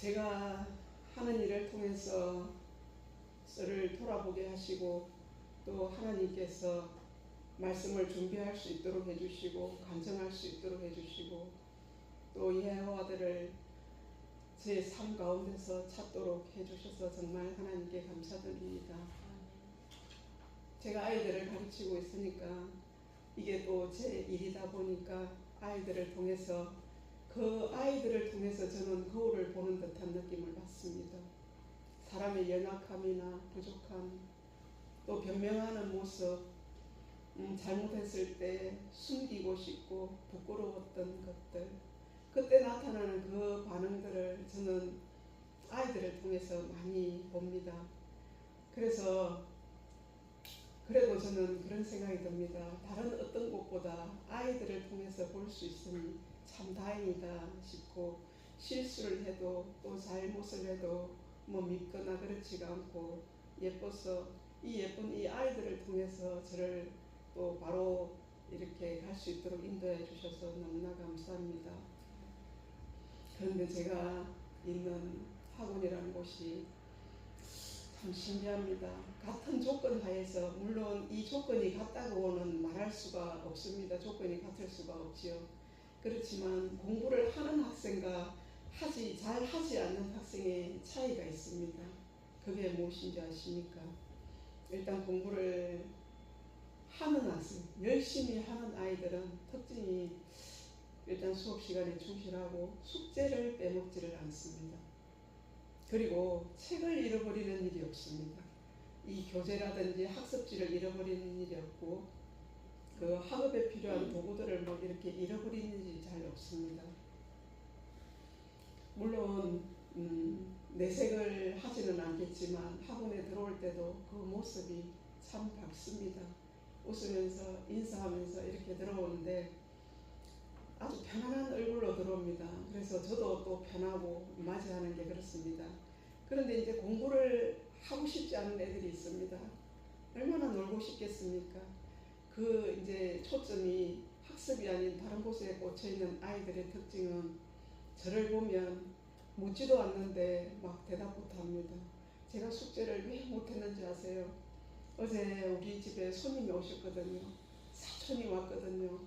제가 하는 일을 통해서 저를 돌아보게 하시고 또 하나님께서 말씀을 준비할 수 있도록 해주시고 간증할 수 있도록 해주시고 또 여호와들을 제 삶 가운데서 찾도록 해주셔서 정말 하나님께 감사드립니다. 제가 아이들을 가르치고 있으니까 이게 또 제 일이다 보니까 아이들을 통해서 그 아이들을 통해서 저는 거울을 보는 듯한 느낌을 받습니다. 사람의 연약함이나 부족함 또 변명하는 모습 잘못했을 때 숨기고 싶고 부끄러웠던 것들 그때 나타나는 그 반응들을 저는 아이들을 통해서 많이 봅니다. 그래도 저는 그런 생각이 듭니다. 다른 어떤 곳보다 아이들을 통해서 볼 수 있으니 참 다행이다 싶고 실수를 해도 또 잘못을 해도 믿거나 그렇지가 않고 예뻐서 이 예쁜 이 아이들을 통해서 저를 또 바로 이렇게 갈 수 있도록 인도해 주셔서 너무나 감사합니다. 그런데 제가 있는 학원이라는 곳이 참 신기합니다. 같은 조건 하에서 물론 이 조건이 같다고는 말할 수가 없습니다. 조건이 같을 수가 없지요. 그렇지만 공부를 하는 학생과 잘 하지 않는 학생의 차이가 있습니다. 그게 무엇인지 아십니까? 일단 공부를 하는 학생, 열심히 하는 아이들은 특징이 일단 수업 시간에 충실하고 숙제를 빼먹지를 않습니다. 그리고 책을 잃어버리는 일이 없습니다. 이 교재라든지 학습지를 잃어버리는 일이 없고 그 학업에 필요한 도구들을 이렇게 잃어버리는 일이 잘 없습니다. 물론 내색을 하지는 않겠지만 학원에 들어올 때도 그 모습이 참 밝습니다. 웃으면서 인사하면서 이렇게 들어오는데 아주 편안한 얼굴로 들어옵니다. 그래서 저도 또 편하고 맞이하는 게 그렇습니다. 그런데 이제 공부를 하고 싶지 않은 애들이 있습니다. 얼마나 놀고 싶겠습니까? 그 이제 초점이 학습이 아닌 다른 곳에 꽂혀 있는 아이들의 특징은 저를 보면 묻지도 않는데 막 대답부터 합니다. 제가 숙제를 왜 못했는지 아세요? 어제 우리 집에 손님이 오셨거든요. 사촌이 왔거든요.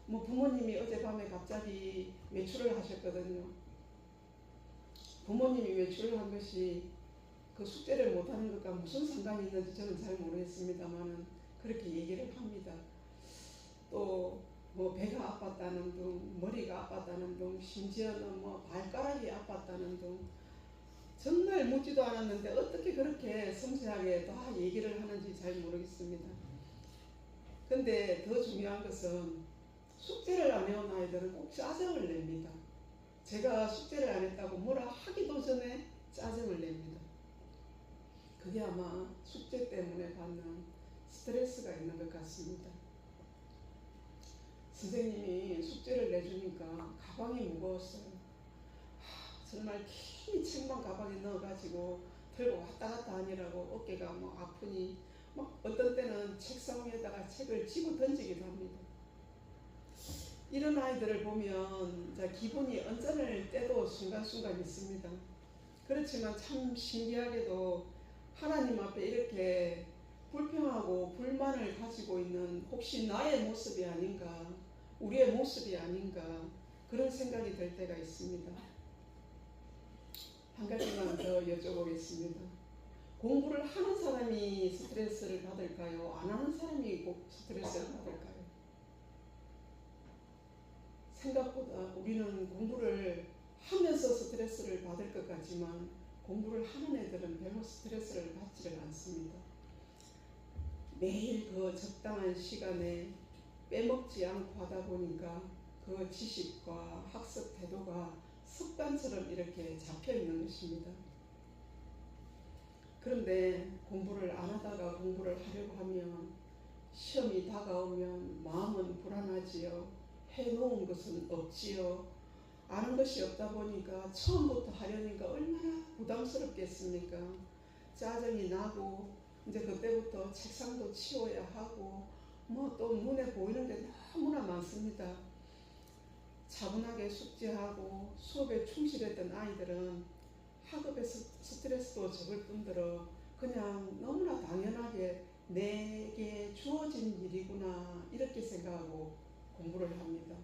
부모님이 어젯밤에 갑자기 외출을 하셨거든요. 부모님이 외출을 한 것이 그 숙제를 못하는 것과 무슨 상관이 있는지 저는 잘 모르겠습니다만 그렇게 얘기를 합니다. 또 배가 아팠다는 둥, 머리가 아팠다는 둥, 심지어는 발가락이 아팠다는 둥 정말 묻지도 않았는데 어떻게 그렇게 섬세하게 다 얘기를 하는지 잘 모르겠습니다. 근데 더 중요한 것은 숙제를 안 해온 아이들은 꼭 짜증을 냅니다. 제가 숙제를 안 했다고 뭐라 하기도 전에 짜증을 냅니다. 그게 아마 숙제 때문에 받는 스트레스가 있는 것 같습니다. 선생님이 숙제를 내주니까 가방이 무거웠어요. 정말 긴 책만 가방에 넣어가지고 들고 왔다 갔다 하느라고 어깨가 아프니 어떤 때는 책상 위에다가 책을 집어 던지기도 합니다. 이런 아이들을 보면 기분이 언짢을 때도 순간순간 있습니다. 그렇지만 참 신기하게도 하나님 앞에 이렇게 불평하고 불만을 가지고 있는 혹시 나의 모습이 아닌가, 우리의 모습이 아닌가 그런 생각이 들 때가 있습니다. 한 가지만 더 여쭤보겠습니다. 공부를 하는 사람이 스트레스를 받을까요? 안 하는 사람이 스트레스를 받을까요? 생각보다 우리는 공부를 하면서 스트레스를 받을 것 같지만 공부를 하는 애들은 별로 스트레스를 받지를 않습니다. 매일 그 적당한 시간에 빼먹지 않고 하다 보니까 그 지식과 학습 태도가 습관처럼 이렇게 잡혀 있는 것입니다. 그런데 공부를 안 하다가 공부를 하려고 하면 시험이 다가오면 마음은 불안하지요. 해놓은 것은 없지요. 아는 것이 없다 보니까 처음부터 하려니까 얼마나 부담스럽겠습니까? 짜증이 나고 이제 그때부터 책상도 치워야 하고 또 눈에 보이는 게 너무나 많습니다. 차분하게 숙제하고 수업에 충실했던 아이들은 학업에서 스트레스도 적을 뿐더러 그냥 너무나 당연하게 내게 주어진 일이구나 이렇게 생각하고 공부를 합니다.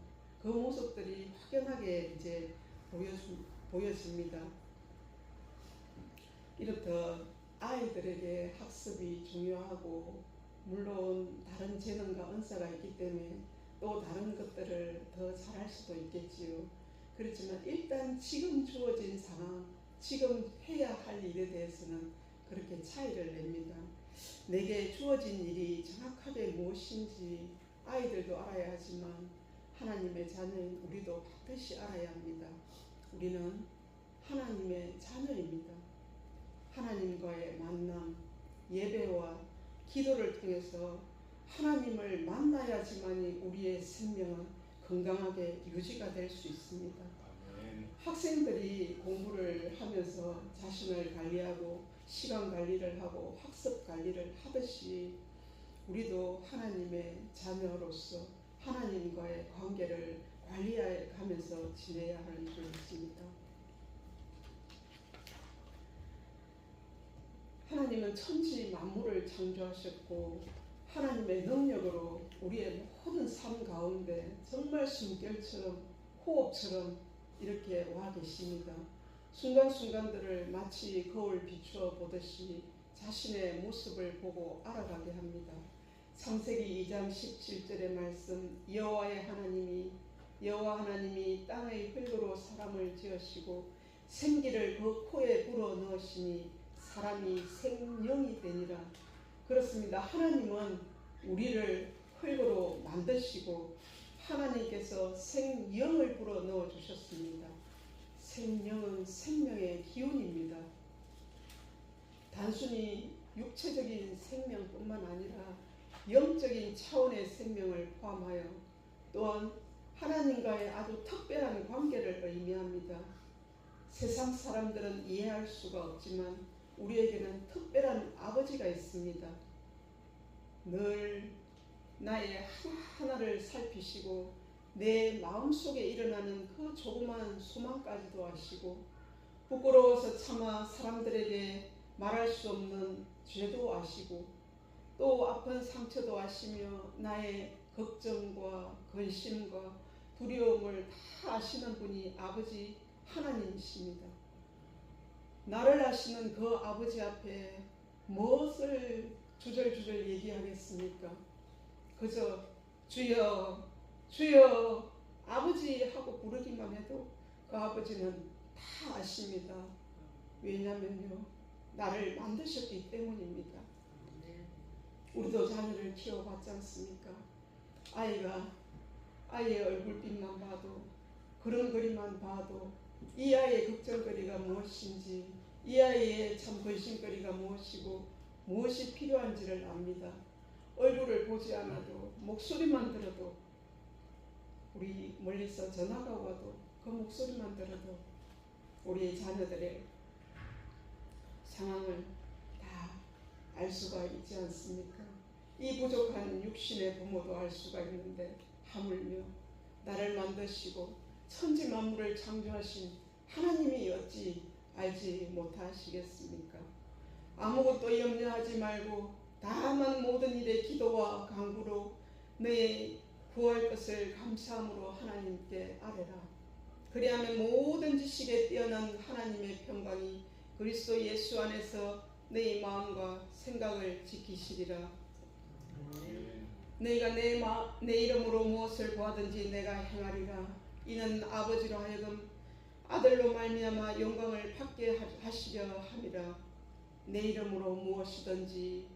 그 모습들이 확연하게 이제 보여집니다. 이렇듯 아이들에게 학습이 중요하고 물론 다른 재능과 은사가 있기 때문에 또 다른 것들을 더 잘할 수도 있겠지요. 그렇지만 일단 지금 주어진 상황, 지금 해야 할 일에 대해서는 그렇게 차이를 냅니다. 내게 주어진 일이 정확하게 무엇인지 아이들도 알아야 하지만 하나님의 자녀인 우리도 반드시 알아야 합니다. 우리는 하나님의 자녀입니다. 하나님과의 만남, 예배와 기도를 통해서 하나님을 만나야지만이 우리의 생명은 건강하게 유지가 될 수 있습니다. 아멘. 학생들이 공부를 하면서 자신을 관리하고 시간 관리를 하고 학습 관리를 하듯이 우리도 하나님의 자녀로서 하나님과의 관계를 관리해 가면서 지내야 하는 줄 믿습니다. 하나님은 천지 만물을 창조하셨고 하나님의 능력으로 우리의 모든 삶 가운데 정말 숨결처럼 호흡처럼 이렇게 와 계십니다. 순간순간들을 마치 거울 비추어 보듯이 자신의 모습을 보고 알아가게 합니다. 창세기 2장 17절의 말씀, 여호와 하나님이 땅의 흙으로 사람을 지으시고 생기를 그 코에 불어 넣으시니 사람이 생명이 되니라. 그렇습니다. 하나님은 우리를 흙으로 만드시고 하나님께서 생명을 불어 넣어 주셨습니다. 생명은 생명의 기운입니다. 단순히 육체적인 생명뿐만 아니라 영적인 차원의 생명을 포함하여 또한 하나님과의 아주 특별한 관계를 의미합니다. 세상 사람들은 이해할 수가 없지만 우리에게는 특별한 아버지가 있습니다. 늘 나의 하나하나를 살피시고 내 마음속에 일어나는 그 조그만 소망까지도 아시고 부끄러워서 차마 사람들에게 말할 수 없는 죄도 아시고 또 아픈 상처도 아시며 나의 걱정과 근심과 두려움을 다 아시는 분이 아버지 하나님이십니다. 나를 아시는 그 아버지 앞에 무엇을 주절주절 얘기하겠습니까? 그저 주여 주여 아버지 하고 부르기만 해도 그 아버지는 다 아십니다. 왜냐면요, 나를 만드셨기 때문입니다. 우리도 자녀를 키워봤지 않습니까? 아이의 얼굴빛만 봐도, 그런 거리만 봐도 이 아이의 걱정거리가 무엇인지, 이 아이의 참 근심거리가 무엇이고 무엇이 필요한지를 압니다. 얼굴을 보지 않아도 목소리만 들어도, 우리 멀리서 전화가 와도 그 목소리만 들어도 우리 자녀들의 상황을 다 알 수가 있지 않습니까? 이 부족한 육신의 부모도 알 수가 있는데 하물며 나를 만드시고 천지 만물을 창조하신 하나님이 어찌 알지 못하시겠습니까? 아무것도 염려하지 말고 다만 모든 일에 기도와 간구로 너의 구할 것을 감사함으로 하나님께 아뢰라. 그리하면 모든 지식에 뛰어난 하나님의 평강이 그리스도 예수 안에서 너의 마음과 생각을 지키시리라. 너희가 내 이름으로 무엇을 구하든지 내가 행하리라. 이는 아버지로 하여금 아들로 말미암아 영광을 받게 하시려 함이라. 내 이름으로 무엇이든지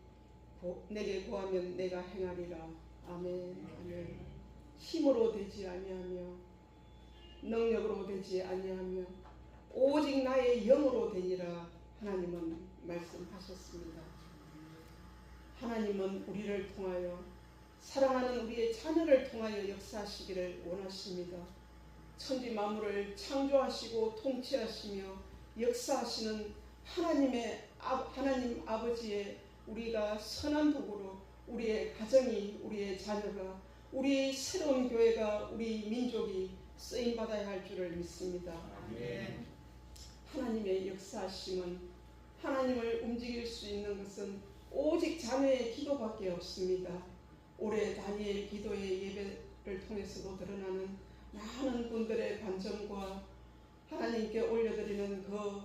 내게 구하면 내가 행하리라. 아멘. 아멘. 힘으로 되지 아니하며 능력으로 되지 아니하며 오직 나의 영으로 되니라. 하나님은 말씀하셨습니다. 하나님은 우리를 통하여, 사랑하는 우리의 자녀를 통하여 역사하시기를 원하십니다. 천지 만물을 창조하시고 통치하시며 역사하시는 하나님 아버지의 우리가 선한 도구로 우리의 가정이, 우리의 자녀가, 우리 새로운 교회가, 우리 민족이 쓰임받아야 할 줄을 믿습니다. 아멘. 하나님의 역사하심은, 하나님을 움직일 수 있는 것은 오직 자녀의 기도밖에 없습니다. 올해 다니엘 기도의 예배를 통해서도 드러나는 많은 분들의 관점과 하나님께 올려드리는 그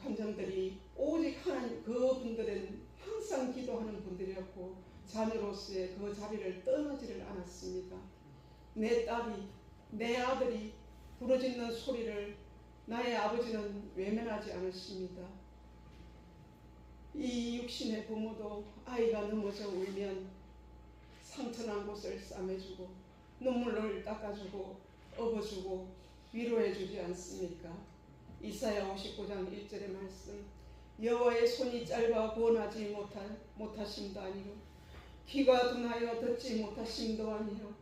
감정들이 오직 하나님, 그분들은 항상 기도하는 분들이었고 자녀로서의 그 자리를 떠나지를 않았습니다. 내 딸이, 내 아들이 부르짖는 소리를 나의 아버지는 외면하지 않으십니다. 이 육신의 부모도 아이가 넘어져 울면 상처난 곳을 싸매주고 눈물을 닦아주고 업어주고 위로해주지 않습니까? 이사야 59장 1절의 말씀, 여호와의 손이 짧아 구원하지 못하심도 아니요 귀가 둔하여 듣지 못하심도 아니요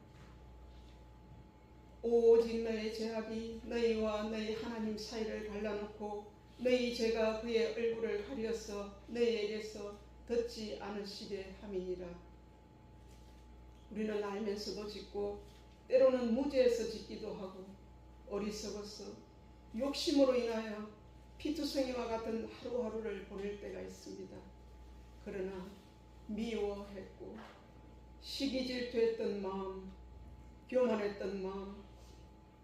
오직 너의 죄악이 너희와 너희 하나님 사이를 갈라놓고 너희 죄가 그의 얼굴을 가려서 너희에게서 듣지 않으시게 함이니라. 우리는 알면서도 짓고 때로는 무지해서 짓기도 하고 어리석어서 욕심으로 인하여 피투성이와 같은 하루하루를 보낼 때가 있습니다. 그러나 미워했고 시기질투했던 마음, 교만했던 마음,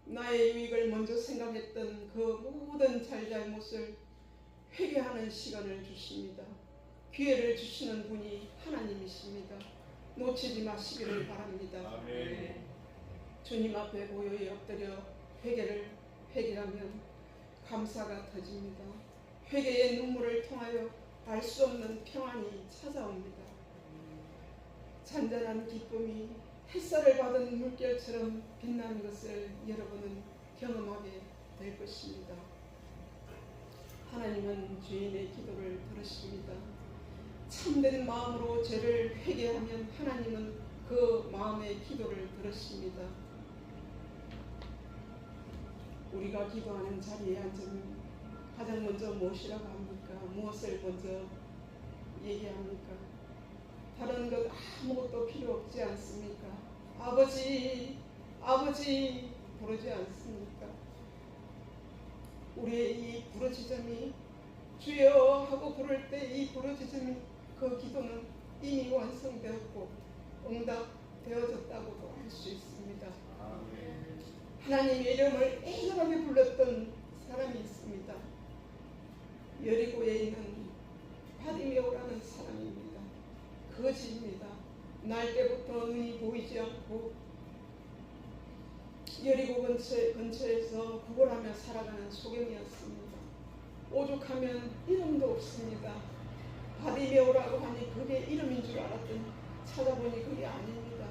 나의 유익을 먼저 생각했던 그 모든 잘잘못을 회개하는 시간을 주십니다. 기회를 주시는 분이 하나님이십니다. 놓치지 마시기를 바랍니다. 아멘. 주님 앞에 고요히 엎드려 회개하면 감사가 터집니다. 회개의 눈물을 통하여 알 수 없는 평안이 찾아옵니다. 잔잔한 기쁨이 햇살을 받은 물결처럼 빛나는 것을 여러분은 경험하게 될 것입니다. 하나님은 죄인의 기도를 들으십니다. 참된 마음으로 죄를 회개하면 하나님은 그 마음의 기도를 들으십니다. 우리가 기도하는 자리에 앉으면 가장 먼저 무엇이라고 합니까? 무엇을 먼저 얘기합니까? 다른 것 아무것도 필요 없지 않습니까? 아버지, 아버지 부르지 않습니까? 우리의 이 부르짖음이 주여 하고 부를 때 이 부르짖음이, 그 기도는 이미 완성되었고 응답되어졌다고도 할 수 있습니다. 하나님의 이름을 애절하게 불렀던 사람이 있습니다. 여리고에 있는 바디메오라는 사람입니다. 거지입니다. 날 때부터 눈이 보이지 않고 여리고 근처에서 구걸하며 살아가는 소경이었습니다. 오죽하면 이름도 없습니다. 바디메오라고 하니 그게 이름인 줄 알았더니 찾아보니 그게 아닙니다.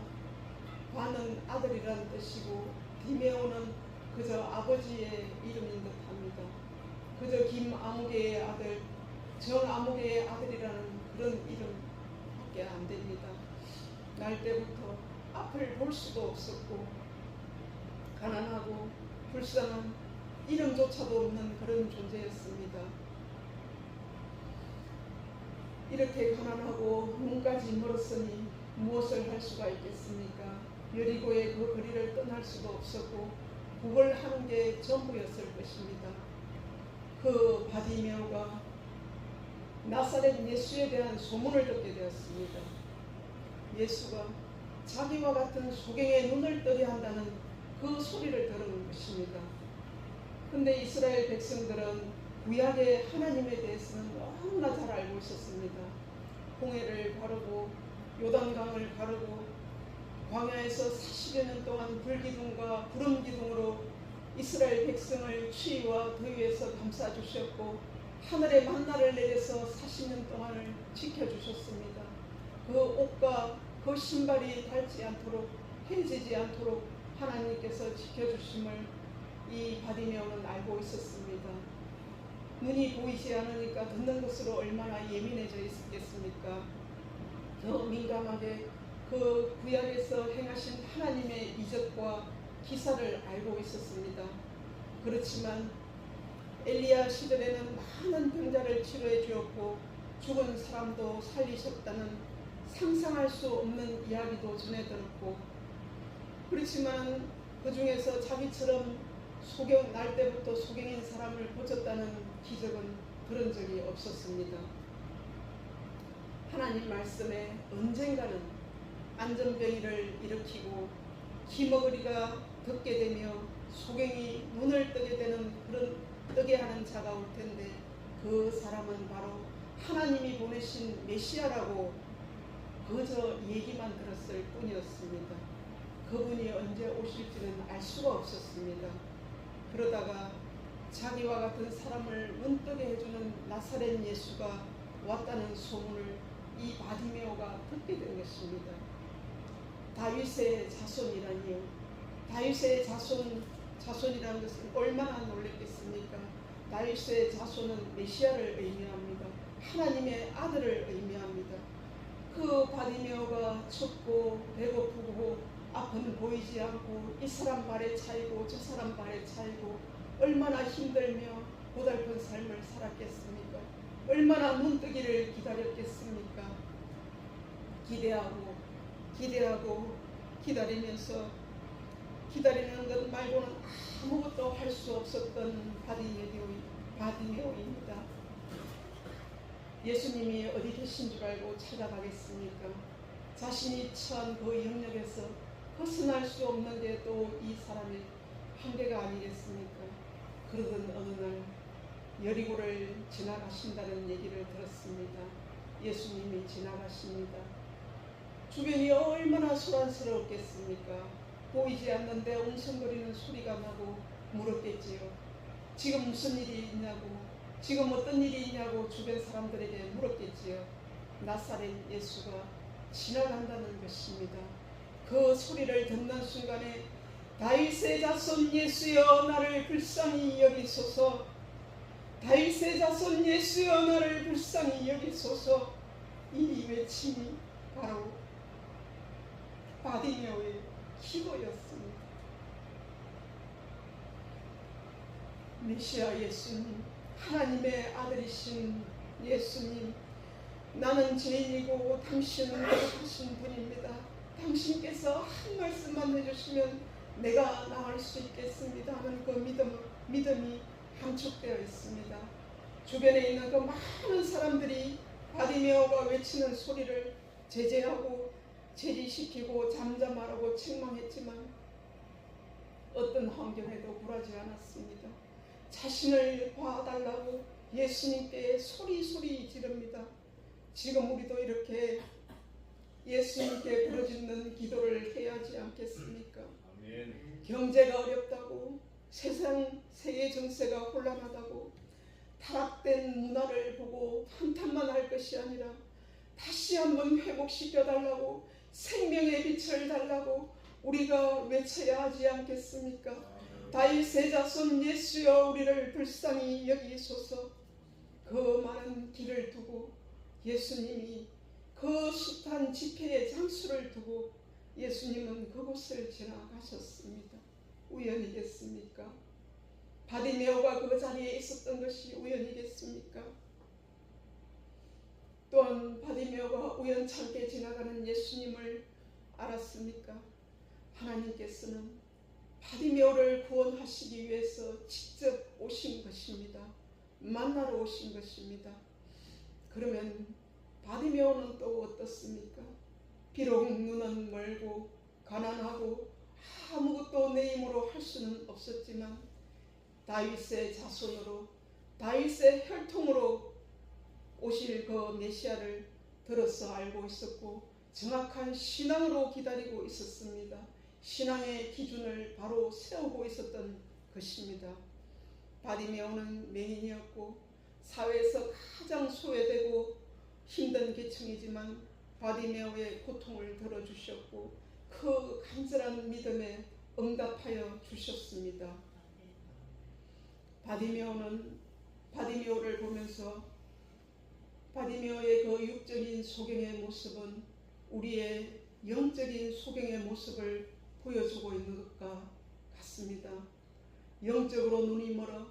바는 아들이라는 뜻이고 디메오는 그저 아버지의 이름인 듯합니다. 그저 김아무개의 아들, 정아무개의 아들이라는 그런 이름밖에 안 됩니다. 날 때부터 앞을 볼 수도 없었고 가난하고 불쌍한 이름조차도 없는 그런 존재였습니다. 이렇게 가난하고 눈까지 멀었으니 무엇을 할 수가 있겠습니까? 여리고의 그 거리를 떠날 수도 없었고 구걸하는 게 전부였을 것입니다. 그 바디메오가 나사렛 예수에 대한 소문을 듣게 되었습니다. 예수가 자기와 같은 소경의 눈을 뜨게 한다는 그 소리를 들은 것입니다. 근데 이스라엘 백성들은 구약의 하나님에 대해서는 너무나 잘 알고 있었습니다. 홍해를 가르고 요단강을 가르고 광야에서 40여 년 동안 불기둥과 구름기둥으로 이스라엘 백성을 추위와 더위에서 감싸주셨고 하늘의 만나를 내려서 40년 동안을 지켜주셨습니다. 그 옷과 그 신발이 닳지 않도록, 해지지 않도록 하나님께서 지켜주심을 이 바디메오는 알고 있었습니다. 눈이 보이지 않으니까 듣는 것으로 얼마나 예민해져 있겠습니까? 더 민감하게 그 구약에서 행하신 하나님의 이적과 기사를 알고 있었습니다. 그렇지만 엘리야 시절에는 많은 병자를 치료해 주었고 죽은 사람도 살리셨다는 상상할 수 없는 이야기도 전해 들었고, 그렇지만 그 중에서 자기처럼 소경 날 때부터 소경인 사람을 고쳤다는 기적은 그런 적이 없었습니다. 하나님 말씀에 언젠가는 안전병이를 일으키고 기머거리가 덮게 되며 소경이 눈을 뜨게 되는 그런 뜨게 하는 자가 올 텐데 그 사람은 바로 하나님이 보내신 메시아라고 그저 얘기만 들었을 뿐이었습니다. 그분이 언제 오실지는 알 수가 없었습니다. 그러다가 자기와 같은 사람을 눈뜨게 해주는 나사렛 예수가 왔다는 소문을 이 바디메오가 듣게 된 것입니다. 다윗의 자손이라니요. 다윗의 자손이라는 것은 얼마나 놀랬겠습니까? 다윗의 자손은 메시아를 의미합니다. 하나님의 아들을 의미합니다. 그 바디메오가 춥고 배고프고 앞은 보이지 않고 이 사람 발에 차이고 저 사람 발에 차이고 얼마나 힘들며 고달픈 삶을 살았겠습니까? 얼마나 눈뜨기를 기다렸겠습니까? 기대하고 기다리면서 기다리는 것 말고는 아무것도 할 수 없었던 바디메오입니다. 예수님이 어디 계신 줄 알고 찾아가겠습니까? 자신이 처한 그 영역에서 벗어날 수 없는 게 또 이 사람의 한계가 아니겠습니까? 그러던 어느 날 여리고를 지나가신다는 얘기를 들었습니다. 예수님이 지나가십니다. 주변이 얼마나 소란스러웠겠습니까? 보이지 않는데 웅성거리는 소리가 나고 물었겠지요. 지금 무슨 일이 있냐고, 지금 어떤 일이 있냐고 주변 사람들에게 물었겠지요. 나사렛 예수가 지나간다는 것입니다. 그 소리를 듣는 순간에 다윗의 자손 예수여 나를 불쌍히 여기소서, 다윗의 자손 예수여 나를 불쌍히 여기소서, 이 외침이 바로 바디메오의 기도였습니다. 메시아 예수님, 하나님의 아들이신 예수님, 나는 죄인이고 당신은 거룩하신 분입니다. 당신께서 한 말씀만 해주시면 내가 나을 수 있겠습니다 하는 그 믿음이 함축되어 있습니다. 주변에 있는 그 많은 사람들이 바디메오가 외치는 소리를 제재하고 제지시키고 잠잠하라고 책망했지만 어떤 환경에도 굴하지 않았습니다. 자신을 봐달라고 예수님께 소리 지릅니다. 지금 우리도 이렇게 예수님께 부르짖는 기도를 해야 하지 않겠습니까? 아멘. 경제가 어렵다고, 세계 정세가 혼란하다고, 타락된 문화를 보고 한탄만 할 것이 아니라 다시 한번 회복시켜달라고, 생명의 빛을 달라고 우리가 외쳐야 하지 않겠습니까? 다윗의 자손 예수여 우리를 불쌍히 여기소서. 그 많은 길을 두고 예수님이 그 숱한 집회의 장수를 두고 예수님은 그곳을 지나가셨습니다. 우연이겠습니까? 바디메오가 그 자리에 있었던 것이 우연이겠습니까? 또한 바디메오가 우연찮게 지나가는 예수님을 알았습니까? 하나님께서는 바디메오를 구원하시기 위해서 직접 오신 것입니다. 만나러 오신 것입니다. 그러면 바디메오는 또 어떻습니까? 비록 눈은 멀고 가난하고 아무것도 내 힘으로 할 수는 없었지만 다윗의 자손으로, 다윗의 혈통으로 오실 그 메시아를 들어서 알고 있었고 정확한 신앙으로 기다리고 있었습니다. 신앙의 기준을 바로 세우고 있었던 것입니다. 바디메오는 맹인이었고 사회에서 가장 소외되고 힘든 계층이지만 바디메오의 고통을 들어주셨고 그 간절한 믿음에 응답하여 주셨습니다. 바디메오를 보면서 바디메오의 그 육적인 소경의 모습은 우리의 영적인 소경의 모습을 보여주고 있는 것과 같습니다. 영적으로 눈이 멀어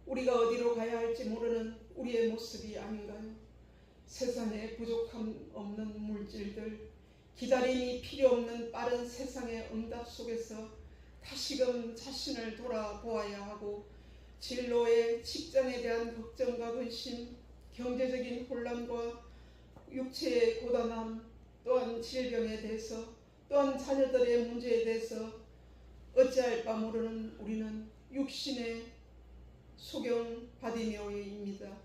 우리가 어디로 가야 할지 모르는 우리의 모습이 아닌가요? 세상에 부족함 없는 물질들, 기다림이 필요 없는 빠른 세상의 응답 속에서 다시금 자신을 돌아보아야 하고 진로의 직장에 대한 걱정과 근심, 경제적인 혼란과 육체의 고단함, 또한 질병에 대해서, 또한 자녀들의 문제에 대해서 어찌할 바 모르는 우리는 육신의 소경 바디메오입니다.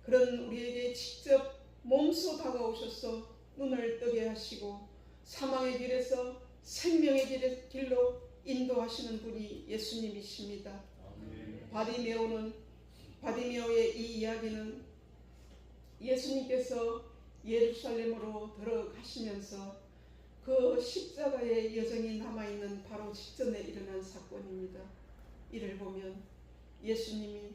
그런 우리에게 직접 몸소 다가오셔서 눈을 뜨게 하시고 사망의 길에서 생명의 길로 인도하시는 분이 예수님이십니다. 바디메오의 이 이야기는 예수님께서 예루살렘으로 들어가시면서 그 십자가의 여정이 남아있는 바로 직전에 일어난 사건입니다. 이를 보면 예수님이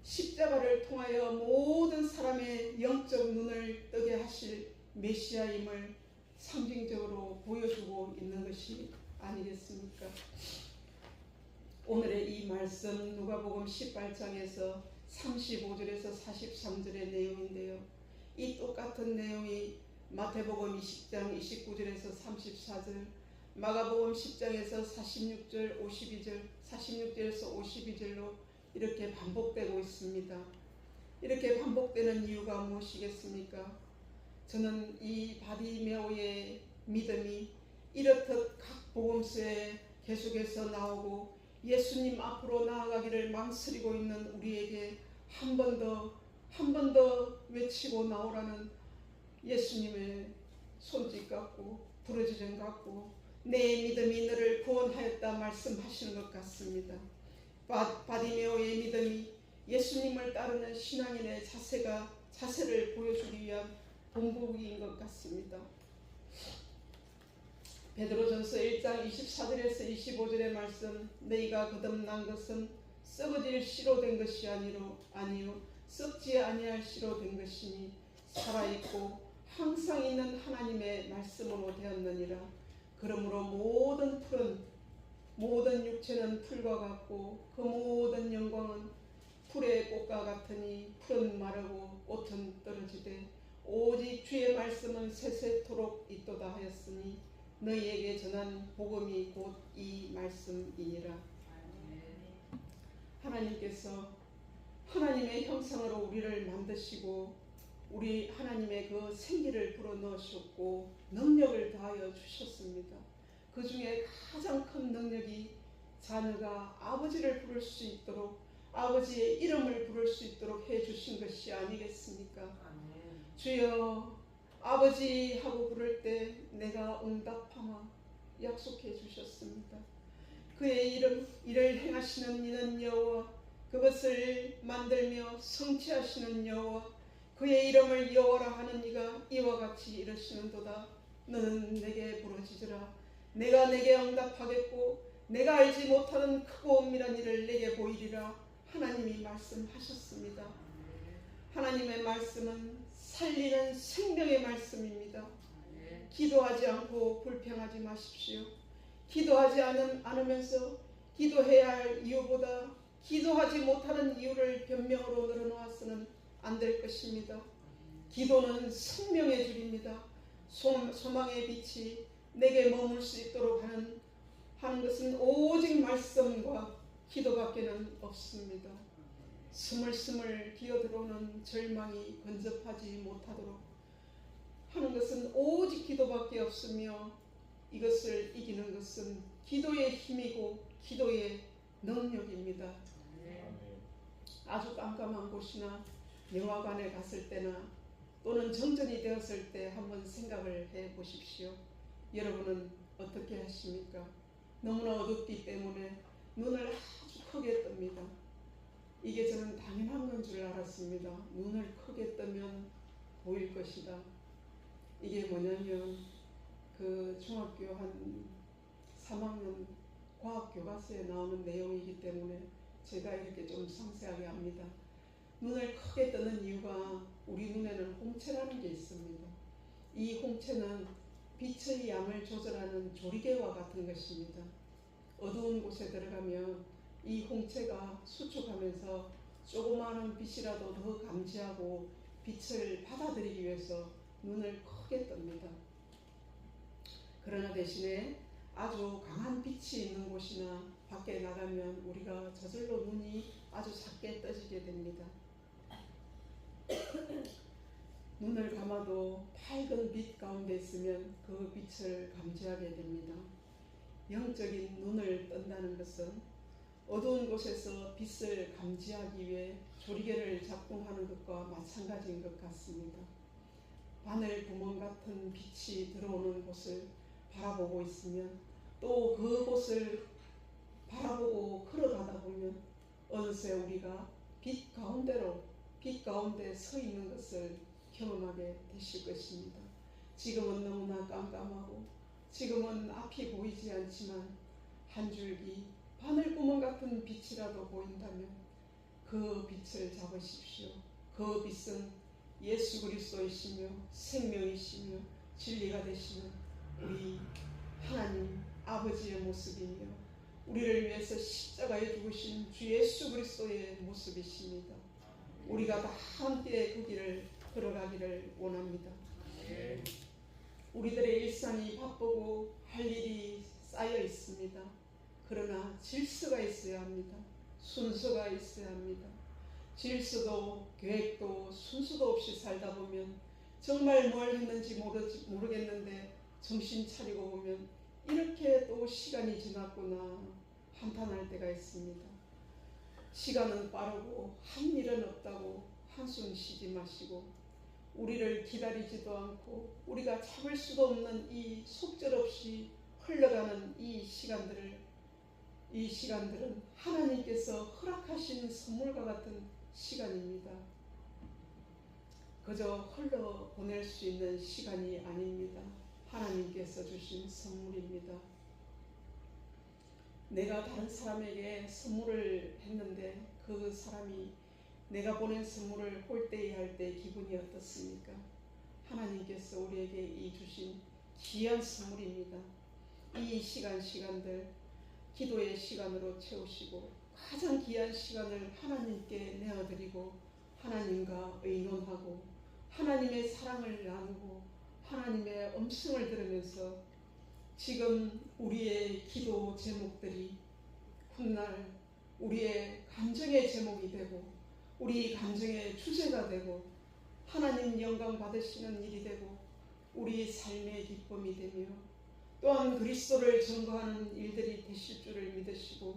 십자가를 통하여 모든 사람의 영적 눈을 뜨게 하실 메시아임을 상징적으로 보여주고 있는 것이 아니겠습니까? 오늘의 이 말씀 누가복음 18장에서 35절에서 43절의 내용인데요. 이 똑같은 내용이 마태복음 20장 29절에서 34절, 마가복음 10장에서 46절, 52절, 46절에서 52절로 이렇게 반복되고 있습니다. 이렇게 반복되는 이유가 무엇이겠습니까? 저는 이 바디메오의 믿음이 이렇듯 각 복음서에 계속해서 나오고 예수님 앞으로 나아가기를 망설이고 있는 우리에게 한 번 더 외치고 나오라는 예수님의 손짓 같고 부르짖음 같고 내 믿음이 너를 구원하였다 말씀하시는 것 같습니다. 바디메오의 믿음이 예수님을 따르는 신앙인의 자세를 보여주기 위한 본보기인 것 같습니다. 베드로전서 1장 24절에서 25절의 말씀, 너희가 거듭난 것은 썩어질 씨로 된 것이 아니요 썩지 아니할 씨로 된 것이니 살아있고 항상 있는 하나님의 말씀으로 되었느니라. 그러므로 모든 육체는 풀과 같고 그 모든 영광은 풀의 꽃과 같으니 풀은 마르고 꽃은 떨어지되 오직 주의 말씀은 세세토록 있도다 하였으니 너희에게 전한 복음이 곧 이 말씀이니라. 하나님께서 하나님의 형상으로 우리를 만드시고 우리 하나님의 그 생기를 불어넣으셨고 능력을 다하여 주셨습니다. 그 중에 가장 큰 능력이 자녀가 아버지를 부를 수 있도록 아버지의 이름을 부를 수 있도록 해주신 것이 아니겠습니까? 주여 아버지 하고 부를 때 내가 응답하마 약속해 주셨습니다. 그의 일을 행하시는 이는 여호와, 그것을 만들며 성취하시는 여호와, 그의 이름을 여호와라 하는 이가 이와 같이 이르시는도다. 너는 내게 부르짖으라. 내가 내게 응답하겠고 내가 알지 못하는 크고 은밀한 일을 내게 보이리라. 하나님이 말씀하셨습니다. 하나님의 말씀은 살리는 생명의 말씀입니다. 기도하지 않고 불평하지 마십시오. 기도하지 않으면서 기도해야 할 이유보다 기도하지 못하는 이유를 변명으로 늘어놓아서는 안 될 것입니다. 기도는 생명의 줄입니다. 소망의 빛이 내게 머물 수 있도록 하는 것은 오직 말씀과 기도밖에는 없습니다. 스물스물 기어들어오는 절망이 근접하지 못하도록 하는 것은 오직 기도밖에 없으며 이것을 이기는 것은 기도의 힘이고 기도의 능력입니다. 아주 깜깜한 곳이나 영화관에 갔을 때나 또는 정전이 되었을 때 한번 생각을 해 보십시오. 여러분은 어떻게 하십니까? 너무나 어둡기 때문에 눈을 아주 크게 뜹니다. 이게 저는 당연한 건 줄 알았습니다. 눈을 크게 뜨면 보일 것이다. 이게 뭐냐면 그 중학교 한 3학년 과학교과서에 나오는 내용이기 때문에 제가 이렇게 좀 상세하게 합니다. 눈을 크게 뜨는 이유가 우리 눈에는 홍채라는 게 있습니다. 이 홍채는 빛의 양을 조절하는 조리개와 같은 것입니다. 어두운 곳에 들어가면 이 홍채가 수축하면서 조그마한 빛이라도 더 감지하고 빛을 받아들이기 위해서 눈을 크게 뜹니다. 그러나 대신에 아주 강한 빛이 있는 곳이나 밖에 나가면 우리가 저절로 눈이 아주 작게 떠지게 됩니다. 눈을 감아도 밝은 빛 가운데 있으면 그 빛을 감지하게 됩니다. 영적인 눈을 뜬다는 것은 어두운 곳에서 빛을 감지하기 위해 조리개를 작동하는 것과 마찬가지인 것 같습니다. 바늘 구멍 같은 빛이 들어오는 곳을 바라보고 있으면 또 그곳을 바라보고 걸어가다 보면 어느새 우리가 빛 가운데 서 있는 것을 경험하게 되실 것입니다. 지금은 너무나 깜깜하고 지금은 앞이 보이지 않지만 한 줄기 바늘구멍 같은 빛이라도 보인다면 그 빛을 잡으십시오. 그 빛은 예수 그리스도이시며 생명이시며 진리가 되시는 우리 하나님 아버지의 모습이며 우리를 위해서 십자가에 죽으신 주 예수 그리스도의 모습이십니다. 우리가 다 함께 그 길을 걸어가기를 원합니다. 우리들의 일상이 바쁘고 할 일이 쌓여 있습니다. 그러나 질서가 있어야 합니다. 순서가 있어야 합니다. 질서도 계획도 순서도 없이 살다 보면 정말 뭘 했는지 모르겠는데 정신 차리고 보면 이렇게 또 시간이 지났구나 한탄할 때가 있습니다. 시간은 빠르고 한 일은 없다고 한숨 쉬지 마시고 우리를 기다리지도 않고 우리가 잡을 수도 없는 이 속절없이 흘러가는 이 시간들은 하나님께서 허락하신 선물과 같은 시간입니다. 그저 흘러보낼 수 있는 시간이 아닙니다. 하나님께서 주신 선물입니다. 내가 다른 사람에게 선물을 했는데 그 사람이 내가 보낸 선물을 홀대할 때 기분이 어떻습니까? 하나님께서 우리에게 이 주신 귀한 선물입니다. 이 시간들 기도의 시간으로 채우시고 가장 귀한 시간을 하나님께 내어드리고 하나님과 의논하고 하나님의 사랑을 나누고 하나님의 음성을 들으면서 지금 우리의 기도 제목들이 훗날 우리의 감정의 제목이 되고 우리 감정의 주제가 되고 하나님 영광 받으시는 일이 되고 우리 삶의 기쁨이 되며 또한 그리스도를 증거하는 일들이 되실 줄을 믿으시고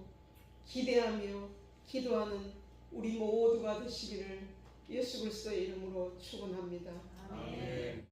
기대하며 기도하는 우리 모두가 되시기를 예수 그리스도의 이름으로 축원합니다. 아멘.